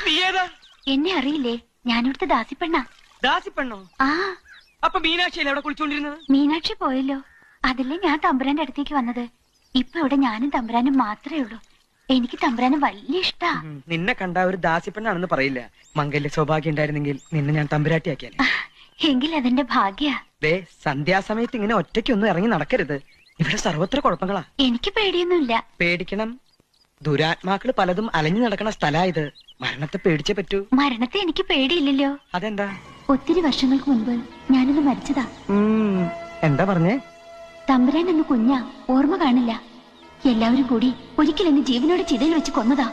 നീ ഏതാ? എന്നെ അറിയില്ലേ? ഞാനിവിടുത്തെ ദാസിപ്പെണ്ണ. ദാസിപ്പെണ്ണോ? ആ. അപ്പൊ മീനാക്ഷിയല്ലേ അവിടെ കുളിച്ചോണ്ടിരുന്നത്? മീനാക്ഷി പോയല്ലോ. അതല്ലേ ഞാൻ തമ്പുരാന്റെ അടുത്തേക്ക് വന്നത്. ഇപ്പൊ ഇവിടെ ഞാനും തമ്പുരാനും മാത്രമേ ഉള്ളൂ. എനിക്ക് തമ്പുരാനും വലിയ ഇഷ്ടാ. നിന്നെ കണ്ട ഒരു ദാസിപ്പെണ്ണാണെന്ന് പറയില്ല. മംഗല്യ സൗഭാഗ്യം ഉണ്ടായിരുന്നെങ്കിൽ നിന്നെ ഞാൻ തമ്പുരാട്ടിയാക്കിയാലേ. എങ്കിൽ അതെന്റെ ഭാഗ്യ. ദേ, സന്ധ്യാസമയത്ത് ഇങ്ങനെ ഒറ്റയ്ക്കൊന്നും ഇറങ്ങി നടക്കരുത്. ഇവിടെ സർവത്ര കുഴപ്പങ്ങളാ. എനിക്ക് പേടിയൊന്നുമില്ല. പേടിക്കണം. ദുരാത്മാക്കള് പലതും അലഞ്ഞു നടക്കണ സ്ഥലാ ഇത്. മരണത്തെ പേടിച്ചേ പറ്റൂ. മരണത്തെ എനിക്ക് പേടിയില്ലല്ലോ. അതെന്താ? ഒത്തിരി വർഷങ്ങൾക്ക് മുൻപ് ഞാനൊന്ന് മരിച്ചതാ. എന്താ പറഞ്ഞേ? തമ്പുരാൻ എന്ന് കുഞ്ഞാ, ഓർമ്മ കാണില്ല. എല്ലാവരും കൂടി ഒരിക്കൽ എന്നെ ജീവനോട് ചിതയിൽ വെച്ച് കൊന്നതാ.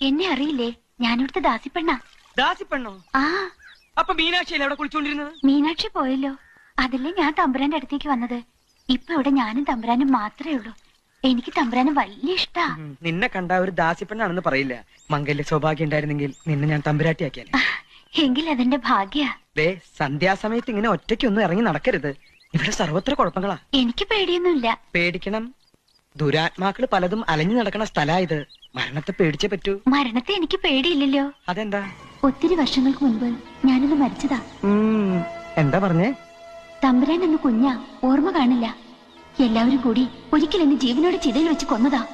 എന്നെ അറിയില്ലേ? ഞാനിവിടുത്തെ ദാസിപ്പെണ്ണ. ദാസിപ്പെണ്ണോ? ആ. അപ്പൊ മീനാക്ഷിയല്ലേ അവിടെ കുളിച്ചോണ്ടിരുന്നത്? മീനാക്ഷി പോയല്ലോ. അതല്ലേ ഞാൻ തമ്പുരാന്റെ അടുത്തേക്ക് വന്നത്. ഇപ്പൊ ഇവിടെ ഞാനും തമ്പുരാനും മാത്രമേ ഉള്ളൂ. എനിക്ക് തമ്പുരാനും വലിയ ഇഷ്ടാ. നിന്നെ കണ്ട ഒരു ദാസിപ്പെണ്ണാണെന്ന് പറയില്ല. മംഗല്യ സൗഭാഗ്യം ഉണ്ടായിരുന്നെങ്കിൽ നിന്നെ ഞാൻ തമ്പുരാട്ടിയാക്കിയാലേ. എങ്കിൽ അതെന്റെ ഭാഗ്യ. ദേ, സന്ധ്യാസമയത്ത് ഇങ്ങനെ ഒറ്റയ്ക്കൊന്നും ഇറങ്ങി നടക്കരുത്. ഇവിടെ സർവത്ര കുഴപ്പങ്ങളാ. എനിക്ക് പേടിയൊന്നുമില്ല. പേടിക്കണം. ദുരാത്മാക്കള് പലതും അലഞ്ഞു നടക്കണ സ്ഥലാ ഇത്. മരണത്തെ പേടിച്ചേ പറ്റൂ. മരണത്തെ എനിക്ക് പേടിയില്ലല്ലോ. അതെന്താ? ഒത്തിരി വർഷങ്ങൾക്ക് മുൻപ് ഞാനൊന്ന് മരിച്ചതാ. എന്താ പറഞ്ഞേ? തമ്പുരാൻ എന്ന് കുഞ്ഞാ, ഓർമ്മ കാണില്ല. എല്ലാവരും കൂടി ഒരിക്കൽ എന്നെ ജീവനോട് ചിതയിൽ വെച്ച് കൊന്നതാ.